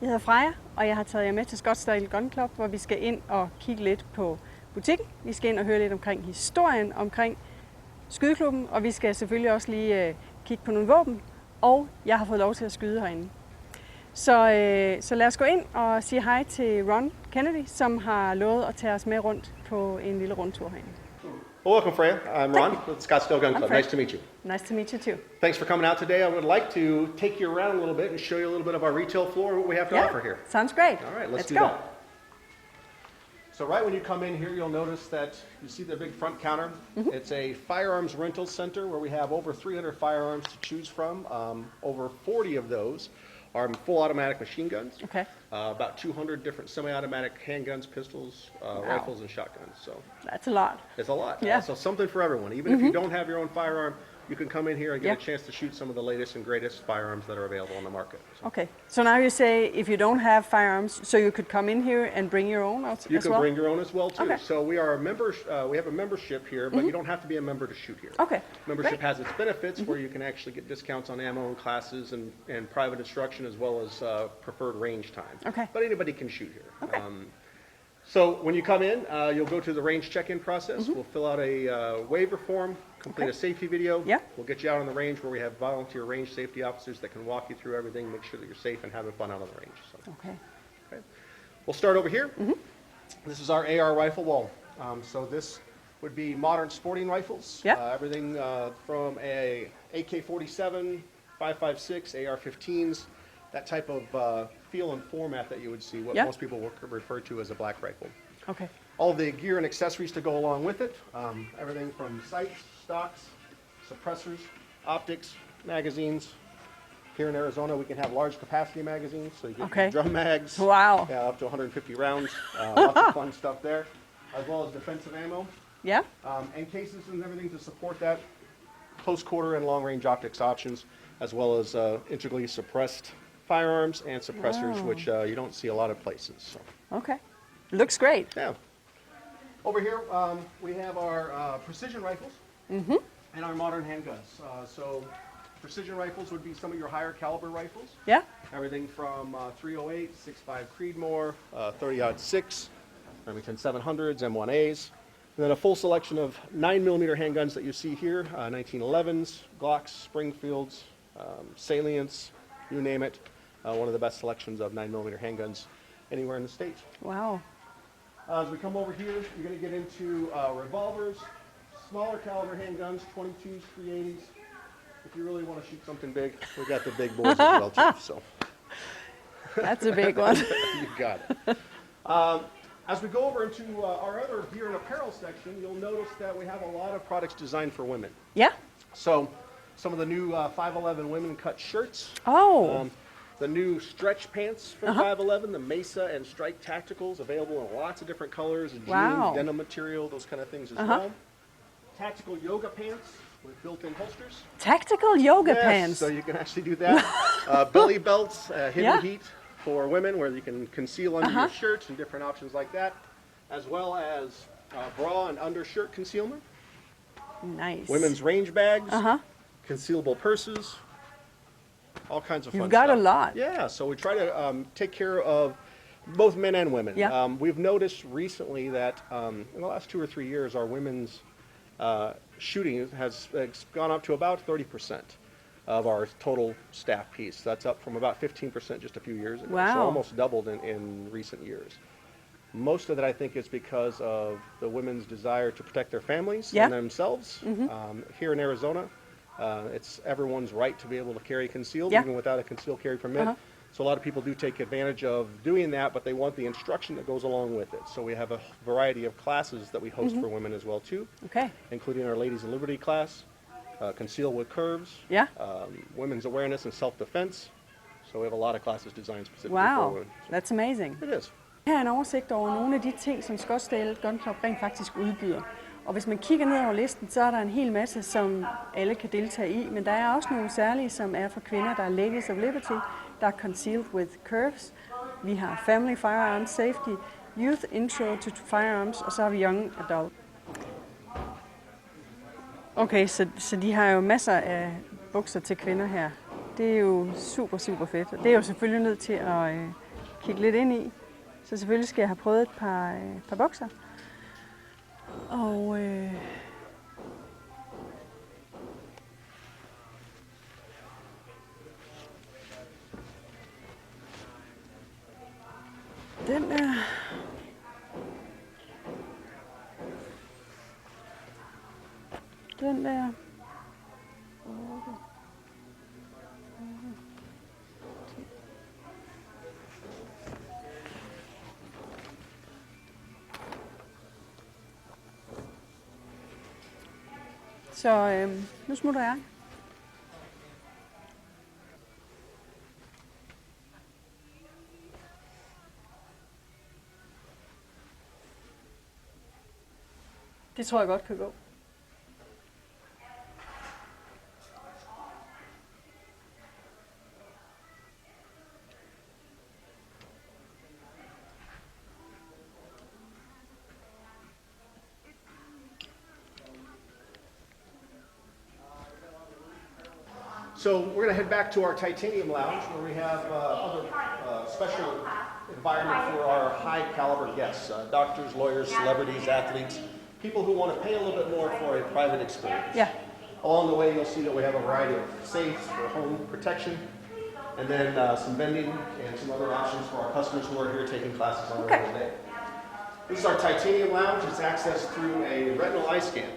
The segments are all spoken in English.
Jeg hedder Freja, og jeg har taget jer med til Scottsdale Gun Club, hvor vi skal ind og kigge lidt på butikken. Vi skal ind og høre lidt omkring historien omkring skydeklubben, og vi skal selvfølgelig også lige kigge på nogle våben, og jeg har fået lov til at skyde herinde. Så lad os gå ind og sige hej til Ron Kennedy, som har lovet at tage os med rundt på en lille rundtur herinde. Well, welcome, Freya. I'm Ron with the Scottsdale Gun Club. Nice to meet you. Nice to meet you too. Thanks for coming out today. I would like to take you around a little bit and show you a little bit of our retail floor and what we have to offer here. Sounds great. All right, let's do go. that. So right when you come in here, you'll notice that you see the big front counter. It's a firearms rental center where we have over 300 firearms to choose from. Over 40 of those are full automatic machine guns. Okay. About 200 different semi-automatic handguns, pistols, rifles, and shotguns. So That's a lot. it's a lot. Yeah. So something for everyone. Even if you don't have your own firearm, you can come in here and get a chance to shoot some of the latest and greatest firearms that are available on the market. So. Okay. So now you say if you don't have firearms, so you could come in here and bring your own as well? You can bring your own as well too. Okay. So we are a member. We have a membership here, but you don't have to be a member to shoot here. Okay. Membership has its benefits where you can actually get discounts on ammo and classes and private instruction as well as preferred range time. Okay. But anybody can shoot here. Okay. So when you come in, you'll go to the range check-in process. We'll fill out a waiver form, complete a safety video. Yeah. We'll get you out on the range where we have volunteer range safety officers that can walk you through everything, make sure that you're safe and having fun out on the range. So. Okay. Okay. We'll start over here. This is our AR rifle wall. So this would be modern sporting rifles. Yeah. Everything from a AK-47, 5.56, AR-15s, that type of feel and format that you would see, what most people would refer to as a black rifle. Okay. All the gear and accessories to go along with it. Everything from sights, stocks, suppressors, optics, magazines. Here in Arizona, we can have large capacity magazines, so you get drum mags. Wow. Yeah, up to 150 rounds. Lots of fun stuff there, as well as defensive ammo. Yeah. And cases and everything to support that. Close quarter and long range optics options, as well as integrally suppressed firearms and suppressors, which you don't see a lot of places. So. Okay. Looks great. Yeah. Over here, we have our precision rifles and our modern handguns. So precision rifles would be some of your higher caliber rifles. Yeah. Everything from 308, 6.5 Creedmoor, 30-06, Remington 700s, M1As. And then a full selection of 9mm handguns that you see here, 1911s, Glocks, Springfields, Salients, you name it. One of the best selections of 9mm handguns anywhere in the state. Wow. As we come over here, you're going to get into revolvers, smaller caliber handguns, 22s, 380s. If you really want to shoot something big, we got the big boys as well too. So That's a big one. you got it. As we go over into our other gear and apparel section, you'll notice that we have a lot of products designed for women. Yeah. So some of the new 511 women cut shirts. Oh. The new stretch pants from 511, the Mesa and Strike Tacticals, available in lots of different colors, jeans, denim material, those kind of things as well. Tactical yoga pants with built-in holsters. Tactical yoga pants. So you can actually do that. Belly belts, hidden heat for women, where you can conceal under your shirts and different options like that, as well as bra and undershirt concealment. Nice. Women's range bags, concealable purses. All kinds of fun You've got stuff. a lot. Yeah, so we try to take care of both men and women. Yeah. We've noticed recently that in the last 2 or 3 years, our women's shooting has gone up to about 30% of our total staff piece. That's up from about 15% just a few years ago. Wow. So almost doubled in recent years. Most of that, I think, is because of the women's desire to protect their families and themselves. Here in Arizona, it's everyone's right to be able to carry concealed, even without a concealed carry permit. So a lot of people do take advantage of doing that, but they want the instruction that goes along with it. So we have a variety of classes that we host for women as well too, including our Ladies of Liberty class, Conceal with Curves, Women's Awareness and Self-Defense. So we have a lot of classes designed specifically for women. Wow, that's amazing. It is. Her er en oversigt over nogle af de ting, som Scottsdale Gun Club rent faktisk udbyder. Og hvis man kigger ned over listen, så er der en hel masse, som alle kan deltage i. Men der er også nogle særlige, som er for kvinder. Der er Ladies of Liberty, der er Concealed with Curves. Vi har Family Firearms Safety, Youth Intro to Firearms, og så har vi Young Adult. Okay, så de har jo masser af bukser til kvinder her. Det er jo super, super fedt. Og det er jo selvfølgelig nødt til kigge lidt ind i. Så selvfølgelig skal jeg have prøvet et par bukser. Og den er... Den der... Så nu smutter jeg. Det tror jeg godt kan gå. So we're going to head back to our titanium lounge where we have other special environment for our high caliber guests, doctors, lawyers, celebrities, athletes, people who want to pay a little bit more for a private experience. Yeah. Along the way you'll see that we have a variety of safes for home protection, and then some vending and some other options for our customers who are here taking classes on their own day. This is our titanium lounge. It's accessed through a retinal eye scan.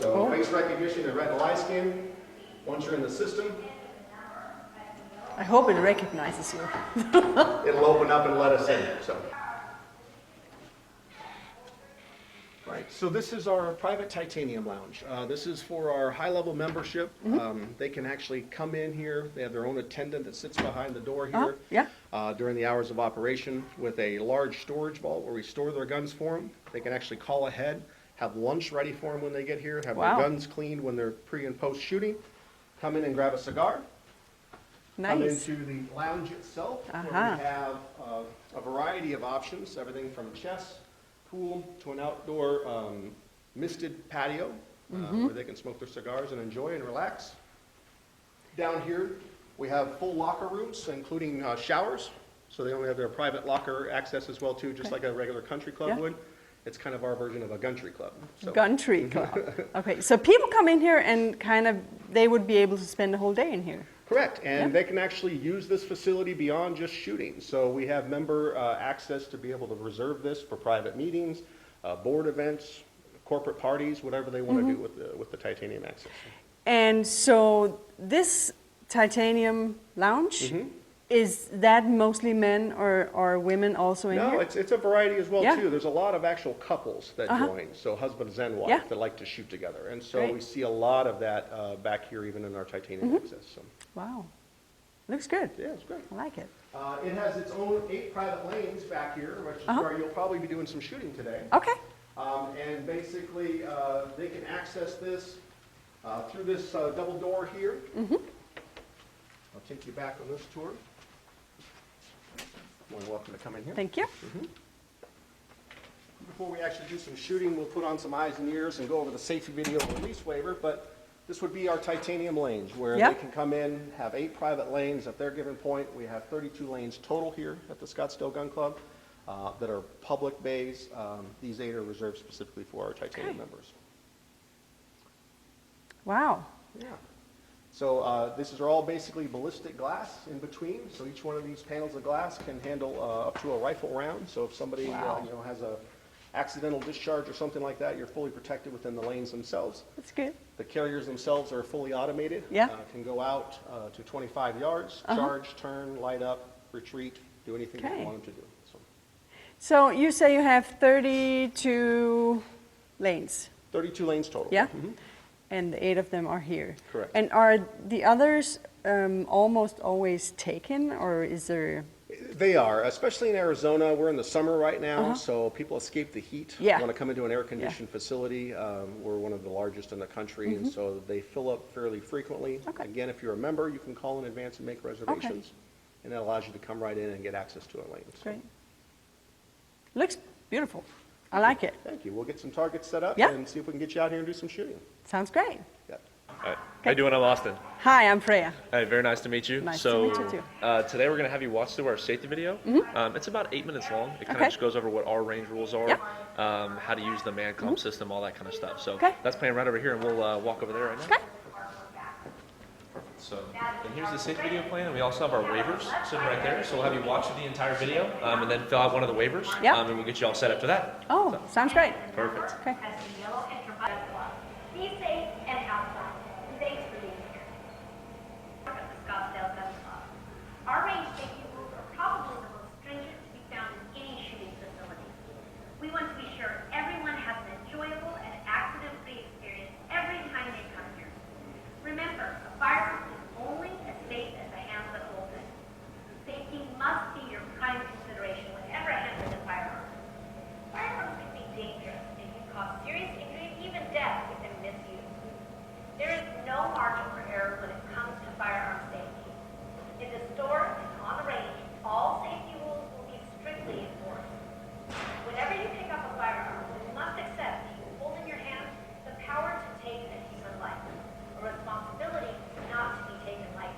So face recognition and retinal eye scan. Once you're in the system, I hope it recognizes you. it'll open up and let us in. Right, so this is our private titanium lounge. This is for our high-level membership. They can actually come in here. They have their own attendant that sits behind the door here during the hours of operation with a large storage vault where we store their guns for them. They can actually call ahead, have lunch ready for them when they get here, have their guns cleaned when they're pre and post shooting, come in and grab a cigar. Come into the lounge itself, where we have a variety of options, everything from chess, pool, to an outdoor misted patio, where they can smoke their cigars and enjoy and relax. Down here, we have full locker rooms, including showers, so they only have their private locker access as well, too, just like a regular country club would. It's kind of our version of a country club. So. Country club. Okay, so people come in here and they would be able to spend the whole day in here. Correct, and they can actually use this facility beyond just shooting. So we have member access to be able to reserve this for private meetings, board events, corporate parties, whatever they want to do with the titanium access. And so this titanium lounge, is that mostly men or women also in here? No, it's a variety as well too. There's a lot of actual couples that join, so husbands and wife that like to shoot together. And so we see a lot of that back here even in our titanium access. So. Wow, looks good. Yeah, it's great. I like it. It has its own 8 private lanes back here, which is where you'll probably be doing some shooting today. Okay. And basically, they can access this through this double door here. I'll take you back on this tour. More than welcome to come in here. Thank you. Before we actually do some shooting, we'll put on some eyes and ears and go over the safety video release waiver, but this would be our titanium lanes where they can come in, have 8 private lanes at their given point. We have 32 lanes total here at the Scottsdale Gun Club that are public bays. These 8 are reserved specifically for our titanium members. Wow. Yeah. So this is all basically ballistic glass in between. So each one of these panels of glass can handle up to a rifle round. So if somebody has a accidental discharge or something like that, you're fully protected within the lanes themselves. That's good. The carriers themselves are fully automated. Can go out to 25 yards, charge, turn, light up, retreat, do anything that you want them to do. So you say you have 32 lanes? 32 lanes total. Yeah? And 8 of them are here. Correct. And are the others almost always taken, or is there... They are, especially in Arizona. We're in the summer right now, so people escape the heat. Want to come into an air-conditioned facility. We're one of the largest in the country, and so they fill up fairly frequently. Again, if you're a member, you can call in advance and make reservations, and that allows you to come right in and get access to a lane. So. Great. Looks beautiful. I like it. Thank you. We'll get some targets set up and see if we can get you out here and do some shooting. Sounds great. Yeah. All right. How you doing? I'm Austin. Hi, I'm Freya. Hey, very nice to meet you. Nice to meet you too. Today we're going to have you watch through our safety video. It's about 8 minutes long. It kind of just goes over what our range rules are, how to use the man comp system, all that kind of stuff. So that's playing right over here, and we'll walk over there right now. Okay. So, and here's the safety video plan, and we also have our waivers sitting right there. So we'll have you watch the entire video, and then fill out one of the waivers, and we'll get you all set up for that. Oh, so, sounds great. Perfect. Okay. Be safe and outside. Thanks for being here. At the Scottsdale Gun Club. Our range safety rules are probably the most stringent to be found in any shooting facility. We want to be sure everyone has an enjoyable and accident-free experience every time they come here. Remember, a firearm is only as safe as the hands that hold it. Safety must be your prime consideration whenever handling a firearm. Firearms can be dangerous and can cause serious injury, even death, if they're misused. There is no margin for error when it comes to firearm safety. In the store and on the range, all safety rules will be strictly enforced. Whenever you pick up a firearm, you must accept that you hold in your hand the power to take a human life, a responsibility not to be taken lightly.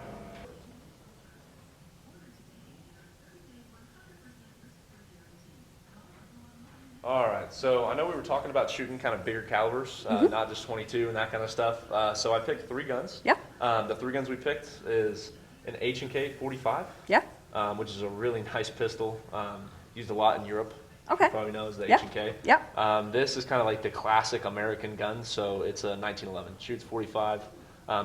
All right, so I know we were talking about shooting kind of bigger calibers, not just 22 and that kind of stuff. So I picked 3 guns. Yeah. The 3 guns we picked is an H&K 45, Yeah. which is a really nice pistol, used a lot in Europe. Okay. You probably know is the Yeah. H&K. Yeah. This is kind of like the classic American gun, so it's a 1911. Shoots 45.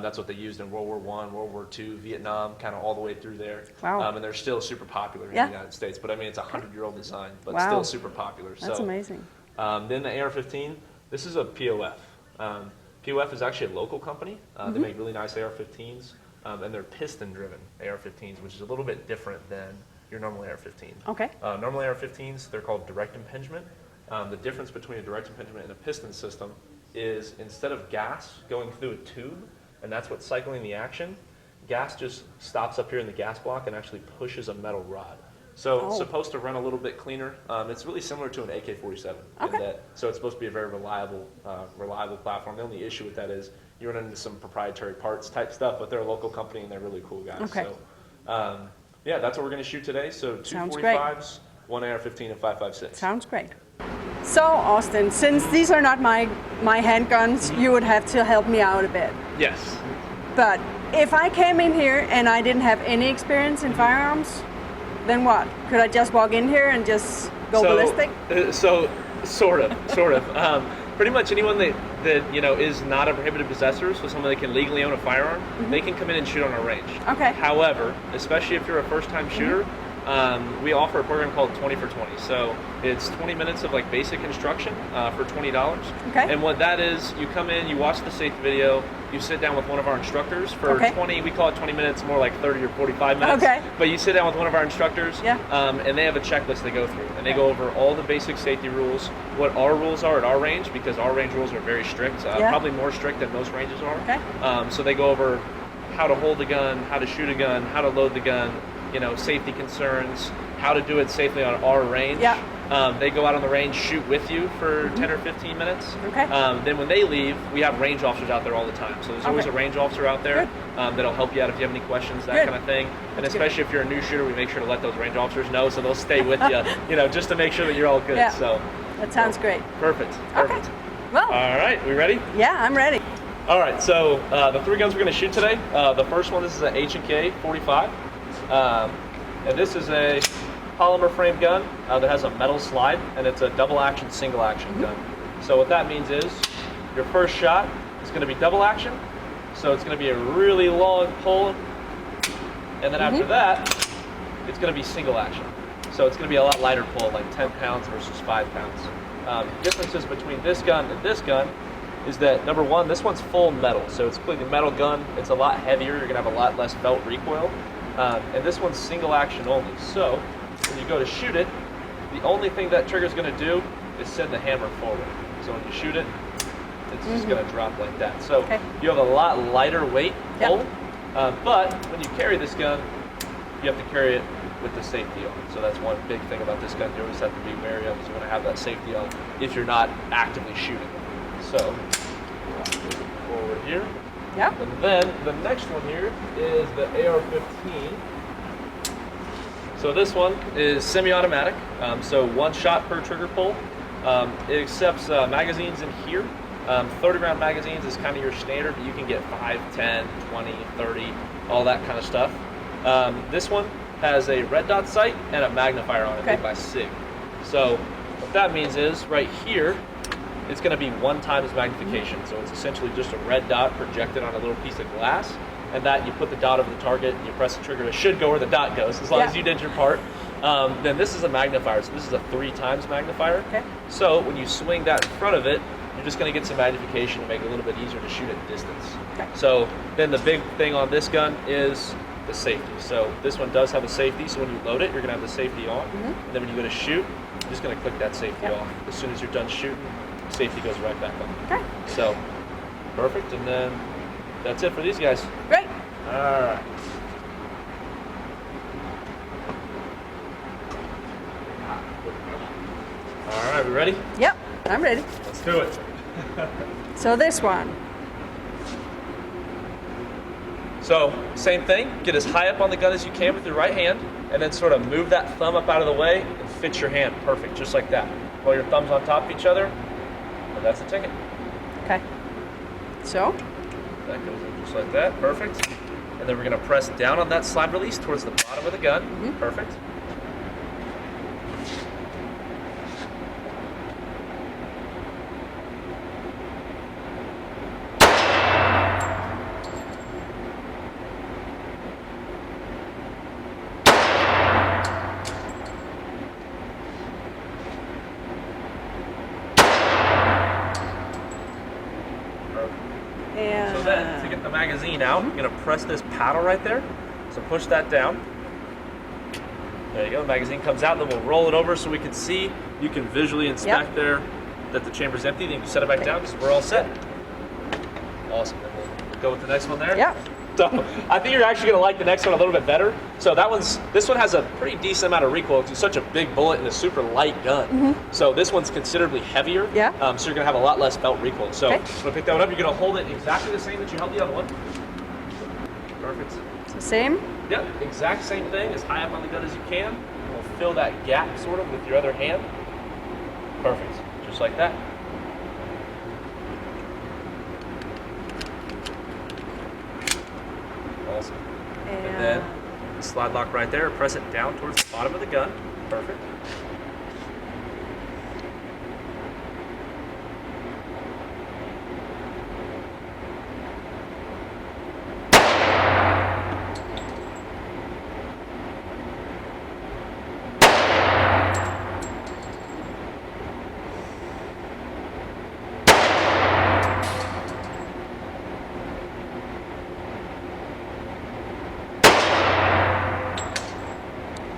That's what they used in World War I, World War II, Vietnam, kind of all the way through there. Wow. And they're still super popular in Yeah. the United States. But I mean, it's a 100-year-old design, but Wow. still super popular. That's so, amazing. Then the AR-15, this is a POF. POF is actually a local company. They make really nice AR-15s, and they're piston-driven AR-15s, which is a little bit different than your normal AR-15. Okay. Normal AR-15s, they're called direct impingement. The difference between a direct impingement and a piston system is instead of gas going through a tube, and that's what's cycling the action, gas just stops up here in the gas block and actually pushes a metal rod. So it's supposed to run a little bit cleaner. It's really similar to an AK-47. Okay. In that, so it's supposed to be a very reliable platform. The only issue with that is you run into some proprietary parts type stuff, but they're a local company and they're really cool guys. Okay. So yeah, that's what we're going to shoot today. So 2 Sounds great. 45s, 1 AR-15, and 5.56. Sounds great. So, Austin, since these are not my handguns, you would have to help me out a bit. Yes. But if I came in here and I didn't have any experience in firearms, then what? Could I just walk in here and just go ballistic? So sort of. Pretty much anyone that you know is not a prohibited possessor, so someone that can legally own a firearm, they can come in and shoot on our range. Okay. However, especially if you're a first-time shooter, we offer a program called 20 for 20. So it's 20 minutes of like basic instruction for $20. Okay. And what that is, you come in, you watch the safety video, you sit down with one of our instructors for 20, we call it 20 minutes, more like 30 or 45 minutes. Okay. But you sit down with one of our instructors, Yeah. and they have a checklist they go through. And they go over all the basic safety rules, what our rules are at our range, because our range rules are very strict, probably more strict than most ranges are. Okay. So they go over how to hold the gun, how to shoot a gun, how to load the gun, you know, safety concerns, how to do it safely on our range. Yeah. They go out on the range, shoot with you for 10 or 15 minutes. Okay. Then when they leave, we have range officers out there all the time. So there's always a range officer out there that'll help you out if you have any questions, that kind of thing. And especially if you're a new shooter, we make sure to let those range officers know so they'll stay with you, you know, just to make sure that you're all good. Yeah. So That sounds great. Perfect. Okay. Well. All right, we ready? Yeah, I'm ready. All right, so the 3 guns we're going to shoot today, the first one, this is an H&K 45. And this is a polymer frame gun that has a metal slide, and it's a double action, single action gun. So what that means is your first shot is going to be double action. So it's going to be a really long pull. And then after that, it's going to be single action. So it's going to be a lot lighter pull, like 10 pounds versus 5 pounds. Differences between this gun and this gun is that, number one, this one's full metal. So it's a completely metal gun. It's a lot heavier. You're going to have a lot less belt recoil. And this one's single action only. So when you go to shoot it, the only thing that trigger's going to do is send the hammer forward. So when you shoot it, it's just going to drop like that. So you have a lot lighter weight pull. But when you carry this gun, you have to carry it with the safety on. So that's one big thing about this gun you always have to be wary of, is you want to have that safety on if you're not actively shooting. So forward here. Yeah. And then the next one here is the AR-15. So this one is semi-automatic, so one shot per trigger pull. It accepts magazines in here. 30 round magazines is kind of your standard, but you can get 5, 10, 20, 30, all that kind of stuff. This one has a red dot sight and a magnifier on it made by SIG. So what that means is right here, it's going to be 1 times magnification. So it's essentially just a red dot projected on a little piece of glass, and that you put the dot over the target and you press the trigger. It should go where the dot goes as long as you did your part. Then this is a magnifier. So this is a 3 times magnifier. Okay. So when you swing that in front of it, you're just going to get some magnification to make it a little bit easier to shoot at distance. Okay. So then the big thing on this gun is the safety. So this one does have a safety. So when you load it, you're going to have the safety on. And then when you go to shoot, you're just going to click that safety off. As soon as you're done shooting, safety goes right back on. Okay. So, perfect. And then that's it for these guys. Great. All right. All right, we ready? Yep, I'm ready. Let's do it. So this one. So, same thing. Get as high up on the gun as you can with your right hand, and then sort of move that thumb up out of the way and fit your hand. Perfect, just like that. While your thumbs on top of each other, and that's the ticket. Okay. So? That goes in just like that. Perfect. And then we're going to press down on that slide release towards the bottom of the gun. Perfect. So then, to get the magazine out, you're going to press this paddle right there. So push that down. There you go, the magazine comes out, then we'll roll it over so we can see. You can visually inspect there that the chamber's empty. Then you can set it back down because we're all set. Awesome. Then we'll go with the next one there. Yeah. So I think you're actually going to like the next one a little bit better. So this one has a pretty decent amount of recoil because it's such a big bullet and a super light gun. So this one's considerably heavier. Yeah. So you're going to have a lot less felt recoil. So I'm going to pick that one up. You're going to hold it exactly the same that you held the other one. Perfect. It's the same? Yep, exact same thing. As high up on the gun as you can. We'll fill that gap sort of with your other hand. Perfect. Just like that. Awesome. And then slide lock right there. Press it down towards the bottom of the gun. Perfect.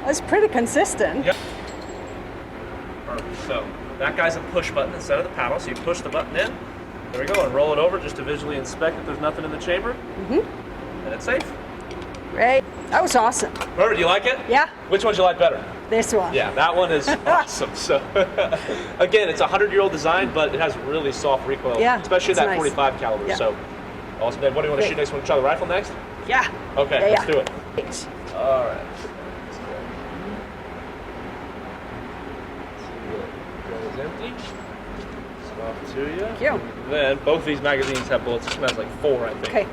It's pretty consistent. Yep. Perfect. So that guy's a push button instead of the paddle. So you push the button in. There we go, and roll it over just to visually inspect if there's nothing in the chamber. And it's safe. Great. That was awesome. Perfect. Do you like it? Yeah. Which one do you like better? This one. Yeah, that one is awesome. So again, it's a 100-year-old design, but it has really soft recoil. Yeah. Especially that nice. 45 caliber. Yeah. So awesome. Then what do you want to shoot next? Want to try the rifle next? Yeah. Okay, let's do it. All right. Empty. It's off to you. Thank you. Then both these magazines have bullets. This one has like 4, I think. Okay.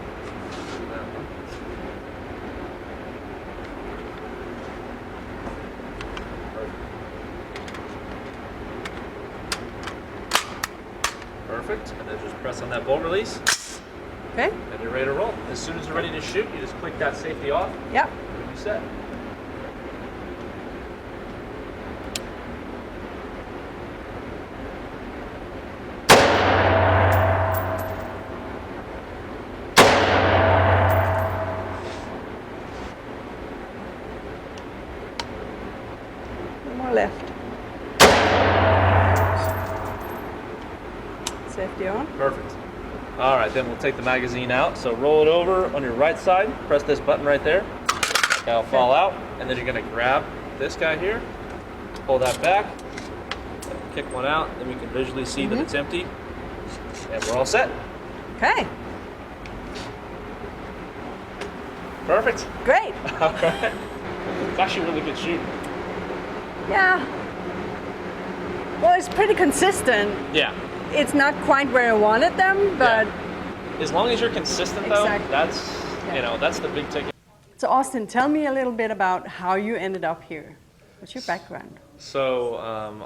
Perfect. And then just press on that bolt release. Okay. And you're ready to roll. As soon as you're ready to shoot, you just click that safety off. Yep. And you're set. Left. Safety on. Perfect. All right, then we'll take the magazine out. So roll it over on your right side. Press this button right there. That'll fall out, and then you're going to grab this guy here. Pull that back. Kick one out. Then we can visually see that it's empty, and we're all set. Okay. Perfect. Great. It's actually really good shooting. Yeah. Well, it's pretty consistent. Yeah. It's not quite where I wanted them, but... Yeah. As long as you're consistent, though, Exactly. that's the big ticket. So Austin, tell me a little bit about how you ended up here. What's your background? So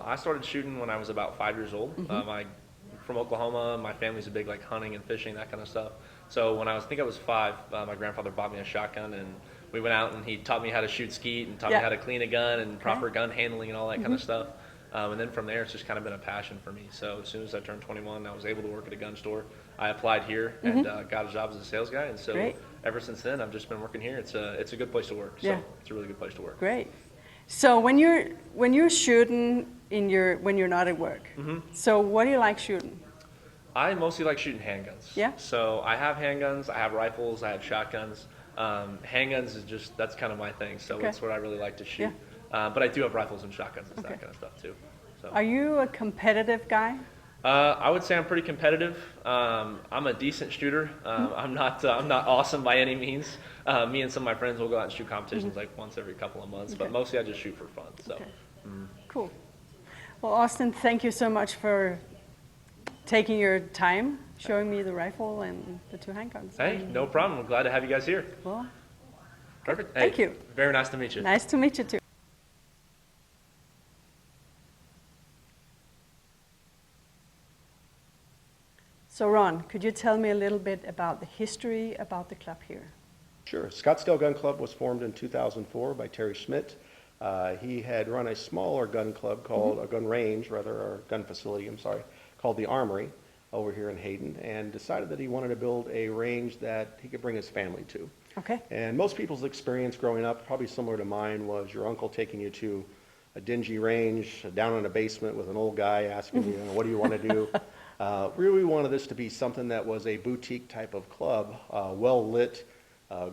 I started shooting when I was about 5 years old. I'm from Oklahoma. My family's a big like hunting and fishing, that kind of stuff. So when I was 5, my grandfather bought me a shotgun, and we went out and he taught me how to shoot skeet and taught me how to clean a gun and proper gun handling and all that kind of stuff. And then from there, it's just kind of been a passion for me. So as soon as I turned 21, I was able to work at a gun store. I applied here and got a job as a sales guy. And so ever since then, I've just been working here. It's a good place to work. So it's a really good place to work. Great. So when you're shooting when you're not at work, so what do you like shooting? I mostly like shooting handguns. Yeah. So I have handguns, I have rifles, I have shotguns. Handguns is that's kind of my thing. So it's what I really like to shoot. Yeah. But I do have rifles and shotguns and that kind of stuff too. So. Are you a competitive guy? I would say I'm pretty competitive. I'm a decent shooter. I'm not awesome by any means. Me and some of my friends will go out and shoot competitions like once every couple of months, but mostly I just shoot for fun. So. Cool. Well, Austin, thank you so much for taking your time, showing me the rifle and the 2 handguns. Hey, no problem. I'm glad to have you guys here. Well, perfect. Thank you. Very nice to meet you. Nice to meet you too. So Ron, could you tell me a little bit about the history about the club here? Sure. Scottsdale Gun Club was formed in 2004 by Terry Schmidt. He had run a smaller gun club called, a gun range, rather, or gun facility, I'm sorry, called the Armory over here in Hayden, and decided that he wanted to build a range that he could bring his family to. Okay. And most people's experience growing up, probably similar to mine, was your uncle taking you to a dingy range down in a basement with an old guy asking you, what do you want to do? Really wanted this to be something that was a boutique type of club, well lit,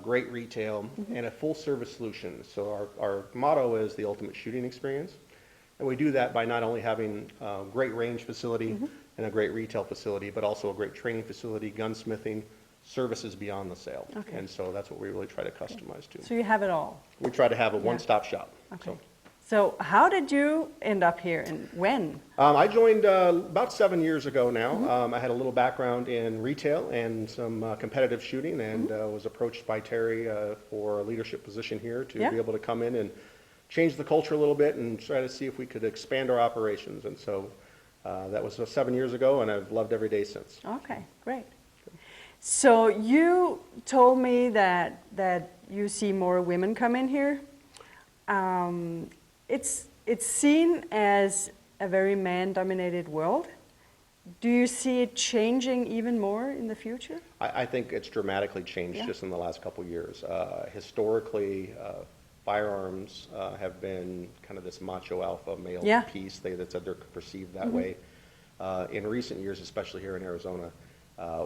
great retail, and a full service solution. So our motto is the ultimate shooting experience. And we do that by not only having a great range facility and a great retail facility, but also a great training facility, gunsmithing, services beyond the sale. Okay. And so that's what we really try to customize to. So you have it all. We try to have a one-stop shop. Okay. So how did you end up here and when? I joined about 7 years ago now. I had a little background in retail and some competitive shooting, and was approached by Terry for a leadership position here to be able to come in and change the culture a little bit and try to see if we could expand our operations. And so that was 7 years ago, and I've loved every day since. Okay, great. So you told me that you see more women come in here. It's seen as a very man-dominated world. Do you see it changing even more in the future? I think it's dramatically changed just in the last couple of years. Historically, firearms have been kind of this macho alpha male piece. They're perceived that way. In recent years, especially here in Arizona,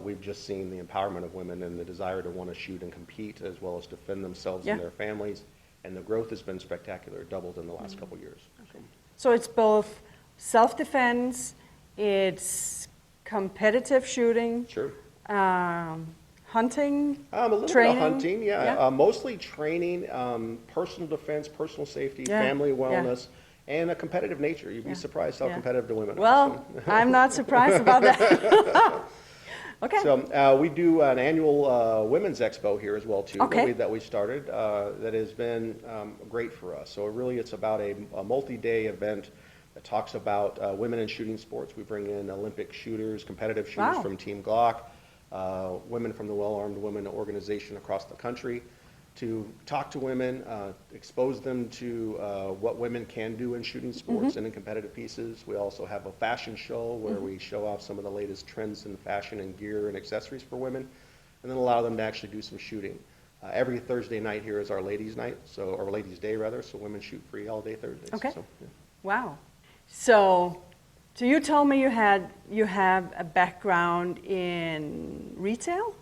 we've just seen the empowerment of women and the desire to want to shoot and compete as well as defend themselves and their families. And the growth has been spectacular, doubled in the last couple of years. Okay. So it's both self-defense, it's competitive shooting, hunting, a little training. bit of hunting, mostly training, personal defense, personal safety, family wellness, and a competitive nature. You'd be surprised how competitive the women are. Well, I'm not surprised about that. Okay. So we do an annual women's expo here as well too that we started that has been great for us. So really it's about a multi-day event that talks about women in shooting sports. We bring in Olympic shooters, competitive shooters from Team Glock, women from the Well-Armed Women organization across the country to talk to women, expose them to what women can do in shooting sports and in competitive pieces. We also have a fashion show where we show off some of the latest trends in fashion and gear and accessories for women, and then allow them to actually do some shooting. Every Thursday night here is our ladies' night, or ladies' day rather, so women shoot free all day Thursdays. Okay. So, Wow. So you told me you have a background in retail?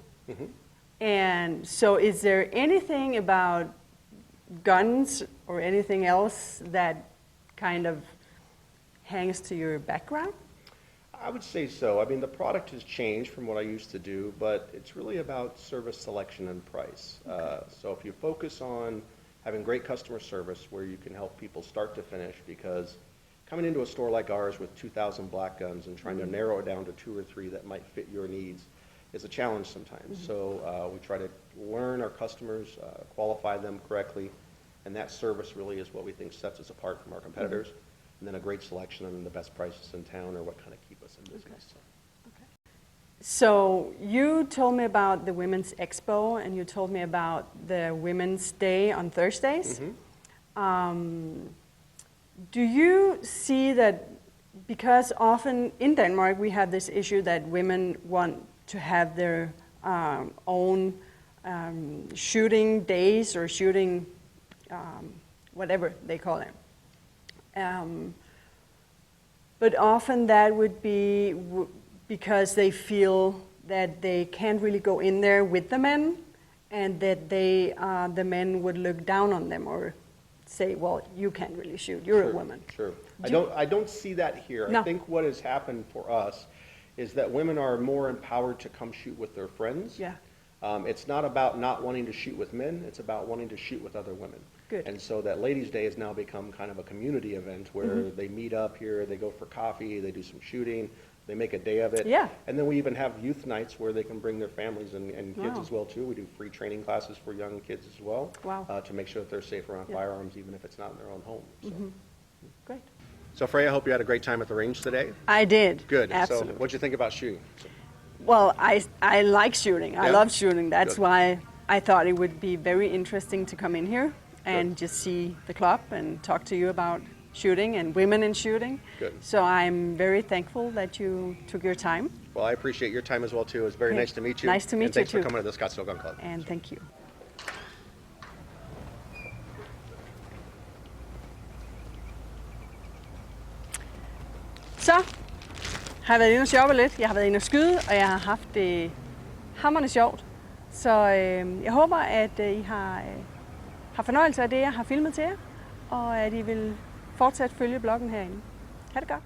And so is there anything about guns or anything else that kind of hangs to your background? I would say so. I mean, the product has changed from what I used to do, but it's really about service selection and price. So if you focus on having great customer service where you can help people start to finish, because coming into a store like ours with 2,000 black guns and trying to narrow it down to 2 or 3 that might fit your needs is a challenge sometimes. So we try to learn our customers, qualify them correctly, and that service really is what we think sets us apart from our competitors. And then a great selection and the best prices in town are what kind of keep us in business. So you told me about the Women's Expo, and you told me about the Women's Day on Thursdays. Do you see that, because often in Denmark we have this issue that women want to have their own shooting days or shooting whatever they call it. But often that would be because they feel that they can't really go in there with the men, and that the men would look down on them or say, well, you can't really shoot, you're a woman. Sure. I don't see that here. No. I think what has happened for us is that women are more empowered to come shoot with their friends. Yeah. It's not about not wanting to shoot with men, it's about wanting to shoot with other women. Good. And so that Ladies' Day has now become kind of a community event where they meet up here, they go for coffee, they do some shooting, they make a day of it. Yeah. And then we even have youth nights where they can bring their families and kids Wow. as well too. We do free training classes for young kids as well. Wow. To make sure that they're safe around firearms even if it's not in their own home. So. Great. So Freya, I hope you had a great time at the range today. I did. Good. Absolutely. So what'd you think about shooting? Well, I like shooting. I Yeah? love shooting. That's Good. why I thought it would be very interesting to come in here and just see the club and talk to you about shooting and women in shooting. Good. So I'm very thankful that you took your time, Well, I appreciate your time as well too. It's very Hey, nice to meet you. nice to meet and thanks you for too. coming to the Scottsdale Gun Club. and thank you. Så har jeg været inde og shoppe lidt. Jeg har været inde og skyde, og jeg har haft det hamrende sjovt. Så jeg håber, at I har fornøjelse af det, jeg har filmet til jer, og at I vil fortsat følge bloggen herinde. Ha' det godt.